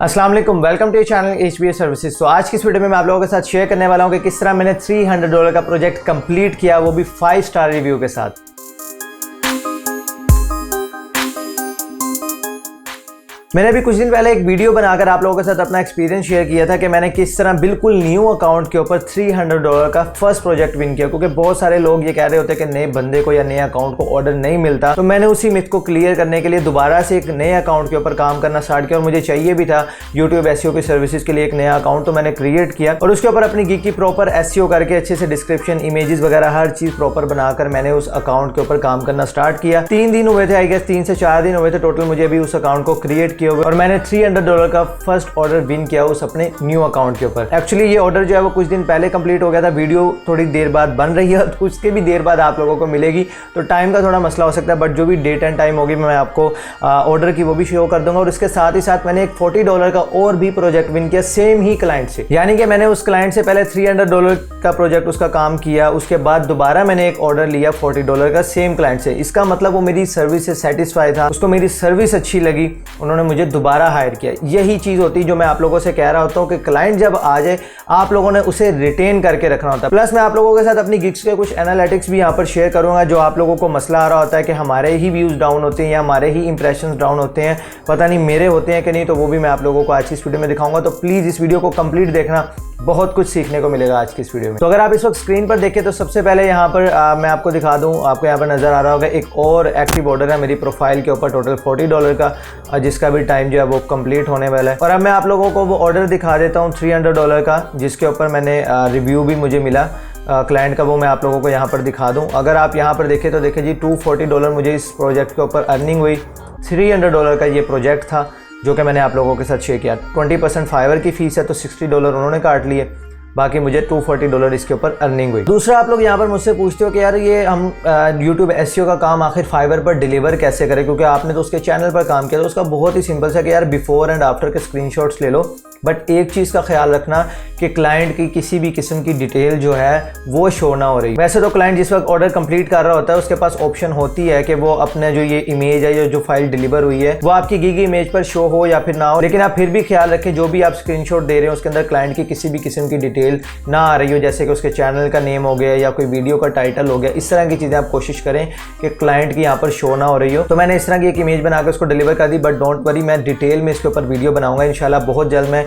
अस्सलाम वालेकुम, welcome to channel HBA सर्विसेज। तो आज की इस वीडियो में मैं आप लोगों के साथ शेयर करने वाला हूं कि किस तरह मैंने $300 का प्रोजेक्ट कंप्लीट किया, वो भी 5 स्टार रिव्यू के साथ। मैंने भी कुछ दिन पहले एक वीडियो बनाकर आप लोगों के साथ अपना एक्सपीरियंस शेयर किया था कि मैंने किस तरह बिल्कुल न्यू अकाउंट के ऊपर $300 का फर्स्ट प्रोजेक्ट विन किया, क्योंकि बहुत सारे लोग ये कह रहे होते हैं कि नए बंदे को या नए अकाउंट को ऑर्डर नहीं मिलता। तो मैंने उसी मिथ को क्लियर करने के लिए दोबारा से एक नए अकाउंट के ऊपर काम करना स्टार्ट किया और मुझे चाहिए भी था यूट्यूब SEO की सर्विसेज के लिए एक नया अकाउंट। तो मैंने क्रिएट किया और उसके ऊपर अपनी गिग की प्रॉपर SEO करके अच्छे से डिस्क्रिप्शन, इमेजेस वगैरह हर चीज़ प्रॉपर बनाकर मैंने उस अकाउंट के ऊपर काम करना स्टार्ट किया। 3 दिन हुए थे, आई गेस 3 से 4 दिन हुए थे टोटल मुझे अभी उस अकाउंट को क्रिएट किए हुए, और मैंने $300 का फर्स्ट ऑर्डर विन किया उस अपने न्यू अकाउंट के ऊपर। एक्चुअली ये ऑर्डर जो है वो कुछ दिन पहले कंप्लीट हो गया था। वीडियो थोड़ी देर बाद बन रही है तो उसके भी देर बाद आप लोगों को मिलेगी, तो टाइम का थोड़ा मसला हो सकता है, बट जो भी डेट एंड टाइम होगी मैं आपको ऑर्डर की वो भी शो कर दूंगा। और इसके साथ ही साथ मैंने एक $40 का और भी प्रोजेक्ट विन किया सेम ही क्लाइंट से, यानी कि मैंने उस क्लाइंट से पहले $300 का प्रोजेक्ट उसका काम किया, उसके बाद दोबारा मैंने एक ऑर्डर लिया $40 का सेम क्लाइंट से। इसका मतलब वो मेरी सर्विस से सेटिस्फाई था, उसको मेरी सर्विस अच्छी लगी, उन्होंने मुझे दोबारा हायर किया। यही चीज़ होती है जो मैं आप लोगों से कह रहा होता हूँ कि क्लाइंट जब आ जाए आप लोगों ने उसे रिटेन करके रखना होता है। प्लस मैं आप लोगों के साथ अपनी गिग्स के कुछ एनालिटिक्स भी यहाँ पर शेयर करूँगा, जो आप लोगों को मसला आ रहा होता है कि हमारे ही व्यूज़ डाउन होते हैं या हमारे ही इंप्रेशंस डाउन होते हैं, पता नहीं मेरे होते हैं कि नहीं, तो वो भी मैं आप लोगों को आज की इस वीडियो में दिखाऊंगा। तो प्लीज़ इस वीडियो को कंप्लीट देखना, बहुत कुछ सीखने को मिलेगा आज की इस वीडियो में। तो अगर आप इस वक्त स्क्रीन पर देखें तो सबसे पहले यहाँ पर मैं आपको दिखा दूँ, आपको यहाँ पर नज़र आ रहा होगा एक और एक्टिव ऑर्डर है मेरी प्रोफाइल के ऊपर टोटल $40 का, जिसका भी टाइम जो है वो कंप्लीट होने वाला है। और अब मैं आप लोगों को वो ऑर्डर दिखा देता हूँ $300 का, जिसके ऊपर मैंने रिव्यू भी मुझे मिला क्लाइंट का, वो मैं आप लोगों को यहाँ पर दिखा दूँ। अगर आप यहाँ पर देखें तो देखिए जी $240 मुझे इस प्रोजेक्ट के ऊपर अर्निंग हुई। $300 का ये प्रोजेक्ट था जो कि मैंने आप लोगों के साथ शेयर किया। 20% फाइवर की फ़ीस है तो $60 उन्होंने काट लिए, बाकी मुझे $240 इसके ऊपर अर्निंग हुई। दूसरा, आप लोग यहाँ पर मुझसे पूछते हो कि यार ये हम यूट्यूब SEO का काम आखिर फाइवर पर डिलीवर कैसे करें, क्योंकि आपने तो उसके चैनल पर काम किया। तो उसका बहुत ही सिंपल सा कि यार बिफोर एंड आफ्टर के स्क्रीनशॉट्स ले लो, बट एक चीज़ का ख्याल रखना कि क्लाइंट की किसी भी किस्म की डिटेल जो है वो शो ना हो रही। वैसे तो क्लाइंट जिस वक्त ऑर्डर कंप्लीट कर रहा होता है उसके पास ऑप्शन होती है कि वो अपने जो ये इमेज है, जो फाइल डिलीवर हुई है, वो आपकी गिग इमेज पर शो हो या फिर ना हो, लेकिन आप फिर भी ख्याल रखें जो भी आप स्क्रीनशॉट दे रहे हो उसके अंदर क्लाइंट की किसी भी किस्म की डिटेल ना आ रही हो, जैसे कि उसके चैनल का नेम हो गया या कोई वीडियो का टाइटल हो गया। इस तरह की चीज़ें आप कोशिश करें कि क्लाइंट की यहाँ पर शो ना हो रही हो। तो मैंने इस तरह की एक इमेज बनाकर उसको डिलीवर कर दी, बट डोंट वरी, मैं डिटेल में इसके ऊपर वीडियो बनाऊंगा इंशाल्लाह। बहुत जल्द मैं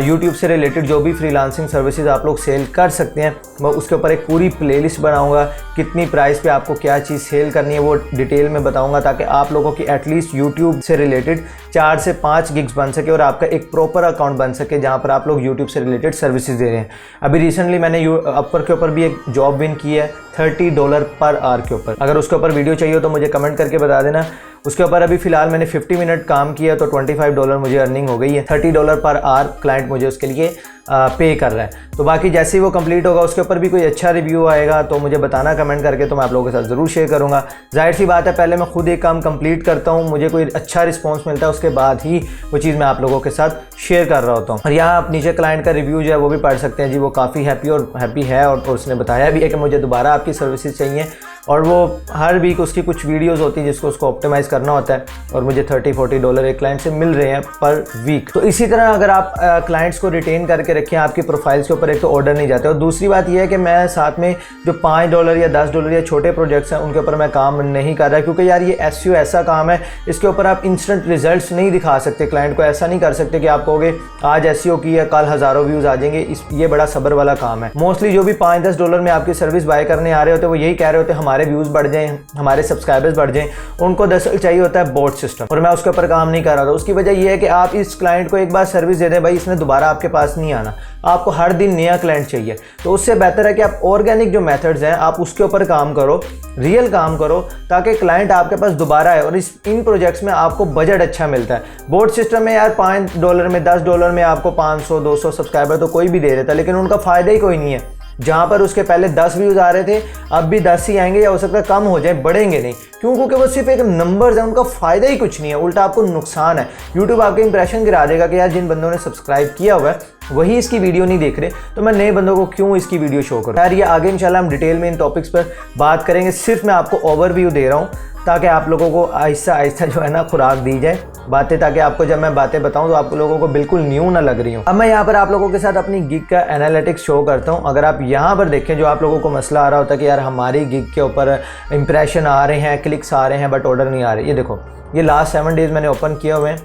यूट्यूब से रिलेटेड जो भी फ्रीलांसिंग सर्विसेज आप लोग सेल कर सकते हैं, मैं उसके ऊपर एक पूरी प्लेलिस्ट बनाऊंगा। कितनी प्राइस पे आपको क्या चीज़ सेल करनी है वो डिटेल में बताऊंगा, ताकि आप लोगों की एटलीस्ट यूट्यूब से रिलेटेड 4 से 5 गिग्स बन सके और आपका एक प्रॉपर अकाउंट बन सके जहां पर आप लोग यूट्यूब से रिलेटेड सर्विसेज दे रहे हैं। अभी रिसेंटली मैंने अपवर के ऊपर भी एक जॉब विन की है $30 पर आवर के ऊपर। अगर उसके ऊपर वीडियो चाहिए तो मुझे कमेंट करके बता देना। उसके ऊपर अभी फ़िलहाल मैंने 50 मिनट काम किया तो $25 मुझे अर्निंग हो गई है। $30 पर आवर क्लाइंट मुझे उसके लिए पे कर रहा है। तो बाकी जैसे ही वो कंप्लीट होगा उसके ऊपर भी कोई अच्छा रिव्यू आएगा तो मुझे बताना कमेंट करके, तो मैं आप लोगों के साथ ज़रूर शेयर करूँगा। जाहिर सी बात है, पहले मैं खुद एक काम कंप्लीट करता हूँ, मुझे कोई अच्छा रिस्पॉन्स मिलता है, उसके बाद ही वो चीज़ मैं आप लोगों के साथ शेयर कर रहा होता हूँ। और यहाँ आप नीचे क्लाइंट का रिव्यू जो है वो भी पढ़ सकते हैं जी, वो काफ़ी हैप्पी है और उसने बताया भी है कि मुझे दोबारा आपकी सर्विसेज चाहिए, और वो हर वीक उसकी कुछ वीडियोस होती हैं जिसको उसको ऑप्टिमाइज़ करना होता है, और मुझे $30-40 एक क्लाइंट से मिल रहे हैं पर वीक। तो इसी तरह अगर आप क्लाइंट्स को रिटेन करके रखें, आपकी प्रोफाइल्स के ऊपर एक तो ऑर्डर नहीं जाते, और दूसरी बात यह है कि मैं साथ में जो $5 या $10 या छोटे प्रोजेक्ट्स हैं उनके ऊपर मैं काम नहीं कर रहा, क्योंकि यार ये SEO ऐसा काम है, इसके ऊपर आप इंस्टेंट रिजल्ट्स नहीं दिखा सकते क्लाइंट को। ऐसा नहीं कर सकते कि आप कहोगे आज SEO की है कल हज़ारों व्यूज़ आ जाएंगे। ये बड़ा सब्र वाला काम है। मोस्टली जो भी $5-10 में आपकी सर्विस बाय करने आ रहे होते हैं वो यही कह रहे होते हैं हमारे व्यूज़ बढ़ जाएं, हमारे सब्सक्राइबर्स बढ़ जाएं। उनको दरअसल चाहिए होता है बोट सिस्टम, और मैं उसके ऊपर काम नहीं कर रहा था। उसकी वजह यह है कि आप इस क्लाइंट को एक बार सर्विस दे दें, भाई इसने दोबारा आपके पास नहीं आना, आपको हर दिन नया क्लाइंट चाहिए। तो उससे बेहतर है कि आप ऑर्गेनिक जो मेथड्स हैं आप उसके ऊपर काम करो, रियल काम करो, ताकि क्लाइंट आपके पास दोबारा आए। और इन प्रोजेक्ट्स में आपको बजट अच्छा मिलता है। बोट सिस्टम में यार $5 में $10 में आपको 500-200 सब्सक्राइबर तो कोई भी दे देता है, लेकिन उनका फ़ायदा ही कोई नहीं है। जहाँ पर उसके पहले 10 व्यूज़ आ रहे थे अब भी 10 ही आएंगे, या हो सकता है कम हो जाए, बढ़ेंगे नहीं। क्यों? क्योंकि वो सिर्फ एक नंबर्स है, उनका फ़ायदा ही कुछ नहीं है, उल्टा आपको नुकसान है। यूट्यूब आपके इंप्रेशन गिरा देगा कि यार जिन बंदों ने सब्सक्राइब किया हुआ है वही इसकी वीडियो नहीं देख रहे, तो मैं नए बंदों को क्यों इसकी वीडियो शो करूँ। यार ये आगे इंशाल्लाह हम डिटेल में इन टॉपिक्स पर बात करेंगे, सिर्फ मैं आपको ओवरव्यू दे रहा हूँ ताकि आप लोगों को आहिस्ता आहिस्ता जो है ना खुराक दी जाए बातें, ताकि आपको जब मैं बातें बताऊं तो आप लोगों को बिल्कुल न्यू ना लग रही हूं। अब मैं यहाँ पर आप लोगों के साथ अपनी गिग का एनालिटिक्स शो करता हूं। अगर आप यहाँ पर देखें, जो आप लोगों को मसला आ रहा होता है कि यार हमारी गिग के ऊपर इंप्रेशन आ रहे हैं, क्लिक्स आ रहे हैं बट ऑर्डर नहीं आ रहे, ये देखो ये लास्ट 7 डेज़ मैंने ओपन किए हुए हैं,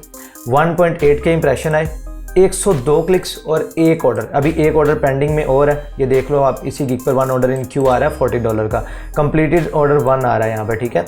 1.8 के इंप्रेशन आए, 102 क्लिक्स और 1 ऑर्डर। अभी 1 ऑर्डर पेंडिंग में और है, ये देख लो आप, इसी गिग पर 1 ऑर्डर इन क्यू आ रहा है $40 का, कंप्लीटेड ऑर्डर 1 आ रहा है यहाँ पर, ठीक है।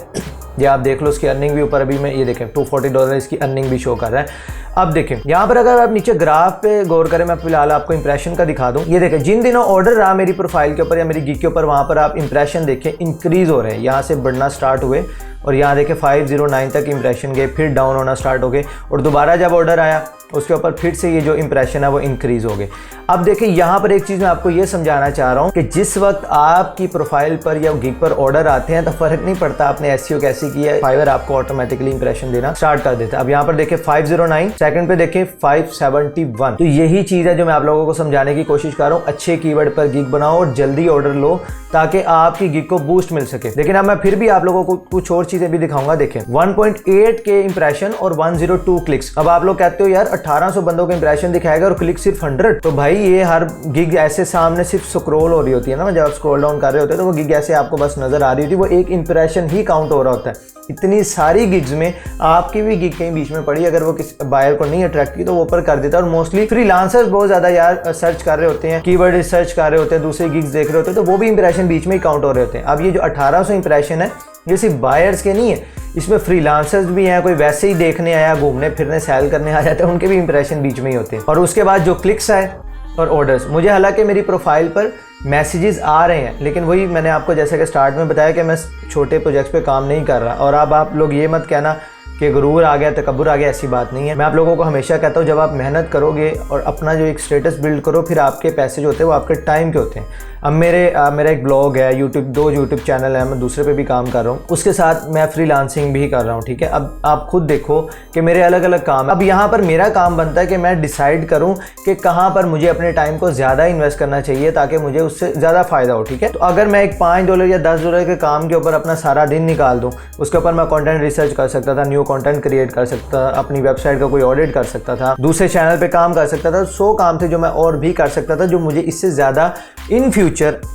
ये आप देख लो, उसकी अर्निंग भी ऊपर अभी मैं ये देखें $240 इसकी अर्निंग भी शो कर रहा है। अब देखें यहाँ पर अगर आप नीचे ग्राफ पे गौर करें, मैं फिलहाल आपको इंप्रेशन का दिखा दूं। ये देखें जिन दिनों ऑर्डर रहा मेरी प्रोफाइल के ऊपर या मेरी गिग के ऊपर, वहाँ पर आप इंप्रेशन देखें इंक्रीज हो रहे हैं, यहाँ से बढ़ना स्टार्ट हुए और यहाँ देखें 509 तक इंप्रेशन गए, फिर डाउन होना स्टार्ट हो गए और दोबारा जब ऑर्डर आया उसके ऊपर फिर से ये जो इंप्रेशन है वो इंक्रीज हो गए। अब देखिए यहाँ पर एक चीज़ मैं आपको ये समझाना चाह रहा हूँ कि जिस वक्त आपकी प्रोफाइल पर या गिग पर ऑर्डर आते हैं तो फ़र्क नहीं पड़ता आपने एसईओ कैसी की है, फाइवर आपको ऑटोमेटिकली इंप्रेशन देना स्टार्ट कर देता है। अब यहाँ पर देखिए 509, सेकंड पे देखिए 571। तो यही चीज़ है जो मैं आप लोगों को समझाने की कोशिश कर रहा हूँ। अच्छे कीवर्ड पर गिग बनाओ और जल्दी ऑर्डर लो ताकि आपकी गिग को बूस्ट मिल सके। लेकिन अब मैं फिर भी आप लोगों को कुछ और चीज़ें भी दिखाऊंगा। देखें 1.8 के इंप्रेशन और 102 क्लिक्स। अब आप लोग कहते हो यार 1800 बंदों के इंप्रेशन दिखाएगा और क्लिक सिर्फ 100, तो भाई ये हर गिग ऐसे सामने सिर्फ स्क्रॉल हो रही होती है ना, जब आप स्क्रॉल डाउन कर रहे होते हैं तो वो गिग ऐसे आपको बस नजर आ रही होती है, वो एक इंप्रेशन ही काउंट हो रहा होता है। इतनी सारी गिग्स में आपकी भी गिग कहीं बीच में पड़ी, अगर वो किसी बायर को नहीं अट्रैक्ट की तो वो ऊपर कर देता है। और मोस्टली फ्रीलांसर्स बहुत ज्यादा यार सर्च कर रहे होते हैं, कीवर्ड रिसर्च कर रहे होते हैं, दूसरे गिग्स देख रहे होते हैं, तो वो भी इंप्रेशन बीच में ही काउंट हो रहे होते हैं। अब ये जो 1800 इंप्रेशन है ये सिर्फ बायर्स के नहीं है, इसमें फ्रीलांसर्स भी हैं, कोई वैसे ही देखने आया, घूमने फिरने सैल करने आ जाते हैं, उनके भी इंप्रेशन बीच में ही होते हैं। और उसके बाद जो क्लिक्स आए और ऑर्डर्स, मुझे हालांकि मेरी प्रोफाइल पर मैसेजेस आ रहे हैं, लेकिन वही मैंने आपको जैसे कि स्टार्ट में बताया कि मैं छोटे प्रोजेक्ट्स पे काम नहीं कर रहा। और अब आप लोग ये मत कहना कि गुरूर आ गया, तकब्बुर आ गया, ऐसी बात नहीं है। मैं आप लोगों को हमेशा कहता हूँ जब आप मेहनत करोगे और अपना जो एक स्टेटस बिल्ड करो, फिर आपके पैसे जो होते हैं वो आपके टाइम के होते हैं। अब मेरा एक ब्लॉग है, दो यूट्यूब चैनल है, मैं दूसरे पे भी काम कर रहा हूँ, उसके साथ मैं फ्रीलांसिंग भी कर रहा हूँ, ठीक है। अब आप खुद देखो कि मेरे अलग अलग काम है। अब यहाँ पर मेरा काम बनता है कि मैं डिसाइड करूँ कि कहाँ पर मुझे अपने टाइम को ज़्यादा इन्वेस्ट करना चाहिए ताकि मुझे उससे ज़्यादा फ़ायदा हो, ठीक है। तो अगर मैं एक $5 या $10 के काम के ऊपर अपना सारा दिन निकाल दूँ, उसके ऊपर मैं कंटेंट रिसर्च कर सकता था, न्यू कंटेंट क्रिएट कर सकता था, अपनी वेबसाइट का कोई ऑडिट कर सकता था, दूसरे चैनल पे काम कर सकता था, 100 काम थे जो मैं और भी कर सकता था, जो मुझे इससे ज़्यादा इन फ्यूचर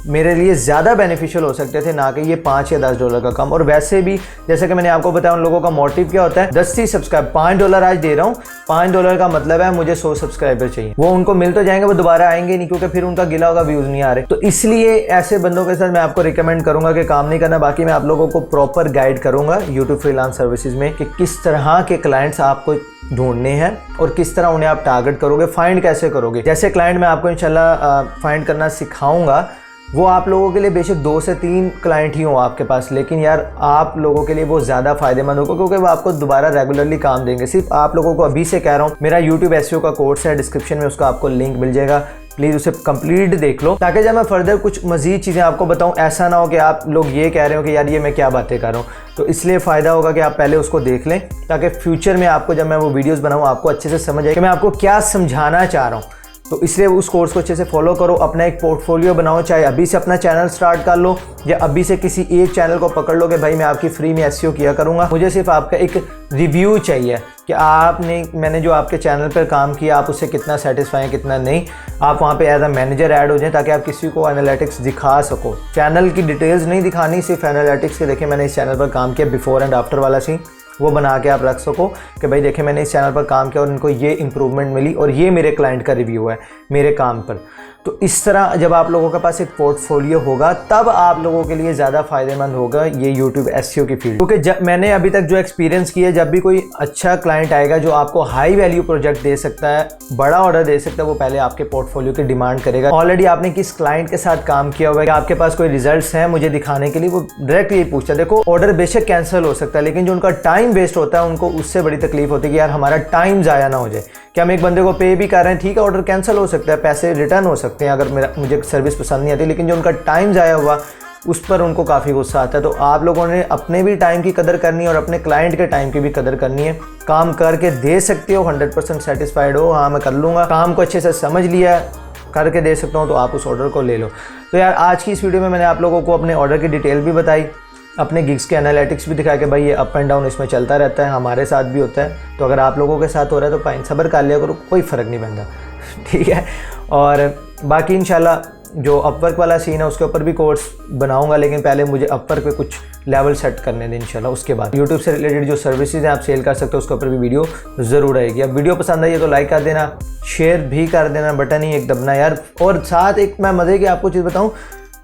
मेरे लिए ज़्यादा बेनिफिशियल हो सकते थे, ना कि ये $5 या $10 का काम। और वैसे भी जैसे कि मैंने आपको बताया उन लोगों का मोटिव क्या होता है, 10 सब्सक्राइब, $5 आज दे रहा हूँ, $5 का मतलब है मुझे 100 सब्सक्राइबर चाहिए। वो उनको मिल तो जाएंगे, वो दोबारा आएंगे नहीं, क्योंकि फिर उनका गिला होगा व्यूज़ नहीं आ रहे। तो इसलिए ऐसे बंदों के साथ मैं आपको रिकमेंड करूंगा कि काम नहीं करना। बाकी मैं आप लोगों को प्रॉपर गाइड करूंगा यूट्यूब फ्रीलांस सर्विसेज में कि किस तरह के क्लाइंट्स आपको ढूंढने हैं और किस तरह उन्हें आप टारगेट करोगे, फाइंड कैसे करोगे। जैसे क्लाइंट मैं आपको इंशाल्लाह फाइंड करना सिखाऊंगा, वो आप लोगों के लिए बेशक 2 से 3 क्लाइंट ही हो आपके पास, लेकिन यार आप लोगों के लिए वो ज़्यादा फायदेमंद होगा क्योंकि वो आपको दोबारा रेगुलरली काम देंगे। सिर्फ आप लोगों को अभी से कह रहा हूँ, मेरा यूट्यूब एसईओ का कोर्स है, डिस्क्रिप्शन में उसका आपको लिंक मिल जाएगा, प्लीज़ उसे कंप्लीट देख लो ताकि जब मैं फर्दर कुछ मजीद चीज़ें आपको बताऊं ऐसा ना हो कि आप लोग ये कह रहे हो कि यार ये मैं क्या बातें कर रहा हूँ। तो इसलिए फ़ायदा होगा कि आप पहले उसको देख लें ताकि फ्यूचर में आपको जब मैं वो वीडियोस बनाऊँ आपको अच्छे से समझ आए कि मैं आपको क्या समझाना चाह रहा हूँ। तो इसलिए उस कोर्स को अच्छे से फॉलो करो, अपना एक पोर्टफोलियो बनाओ, चाहे अभी से अपना चैनल स्टार्ट कर लो या अभी से किसी एक चैनल को पकड़ लो कि भाई मैं आपकी फ्री में एसईओ किया करूँगा। मुझे सिर्फ आपका एक रिव्यू चाहिए कि मैंने जो आपके चैनल पर काम किया आप उससे कितना सेटिस्फाई हैं, कितना नहीं। आप वहाँ पे एज अ मैनेजर ऐड हो जाएं ताकि आप किसी को एनालिटिक्स दिखा सको। चैनल की डिटेल्स नहीं दिखानी, सिर्फ एनालिटिक्स के देखें मैंने इस चैनल पर काम किया, बिफोर एंड आफ्टर वाला सीन वो बना के आप रख सको कि भाई देखें मैंने इस चैनल पर काम किया और इनको ये इंप्रूवमेंट मिली और ये मेरे क्लाइंट का रिव्यू है मेरे काम पर। तो इस तरह जब आप लोगों के पास एक पोर्टफोलियो होगा तब आप लोगों के लिए ज़्यादा फायदेमंद होगा ये यूट्यूब एसईओ की फील्ड। क्योंकि जब मैंने अभी तक जो एक्सपीरियंस किया, जब भी कोई अच्छा क्लाइंट आएगा जो आपको हाई वैल्यू प्रोजेक्ट दे सकता है, बड़ा ऑर्डर दे सकता है, वो पहले आपके पोर्टफोलियो की डिमांड करेगा। ऑलरेडी आपने किस क्लाइंट के साथ काम किया हुआ है, आपके पास कोई रिजल्ट्स हैं मुझे दिखाने के लिए, वो डायरेक्ट ये पूछता है। देखो ऑर्डर बेशक कैंसिल हो सकता है लेकिन जो उनका टाइम वेस्ट होता है उनको उससे बड़ी तकलीफ होती है कि यार हमारा टाइम ज़ाया ना हो जाए। कि हम एक बंदे को पे भी कर रहे हैं, ठीक है ऑर्डर कैंसिल हो सकता है, पैसे रिटर्न हो सकते हैं अगर मुझे सर्विस पसंद नहीं आती, लेकिन जो उनका टाइम ज़ाया हुआ उस पर उनको काफ़ी गुस्सा आता है। तो आप लोगों ने अपने भी टाइम की कदर करनी है और अपने क्लाइंट के टाइम की भी कदर करनी है। काम करके दे सकते हो, 100% सेटिस्फाइड हो, हाँ मैं कर लूँगा, काम को अच्छे से समझ लिया, करके दे सकता हूँ, तो आप उस ऑर्डर को ले लो। तो यार आज की इस वीडियो में मैंने आप लोगों को अपने ऑर्डर की डिटेल भी बताई, अपने गिग्स के एनालिटिक्स भी दिखाया कि भाई ये अप एंड डाउन इसमें चलता रहता है, हमारे साथ भी होता है। तो अगर आप लोगों के साथ हो रहा है तो फाइन, सब्र कर लिया करो, कोई फ़र्क नहीं बनता, ठीक है। और बाकी इंशाल्लाह जो अपवर्क वाला सीन है उसके ऊपर भी कोर्स बनाऊंगा, लेकिन पहले मुझे अपवर्क पे कुछ लेवल सेट करने दें इंशाल्लाह। उसके बाद यूट्यूब से रिलेटेड जो सर्विसेज हैं आप सेल कर सकते हो, उसके ऊपर भी वीडियो ज़रूर आएगी। अब वीडियो पसंद आई है तो लाइक कर देना, शेयर भी कर देना, बटन ही एक दबना यार। और साथ एक मैं मज़े की आपको चीज़ बताऊँ,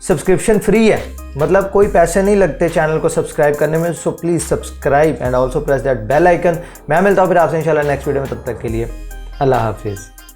सब्सक्रिप्शन फ्री है, मतलब कोई पैसे नहीं लगते चैनल को सब्सक्राइब करने में। So please subscribe and also press that bell icon. मैं मिलता हूँ फिर आपसे इंशाल्लाह नेक्स्ट वीडियो में, तब तक के लिए अल्लाह हाफिज़।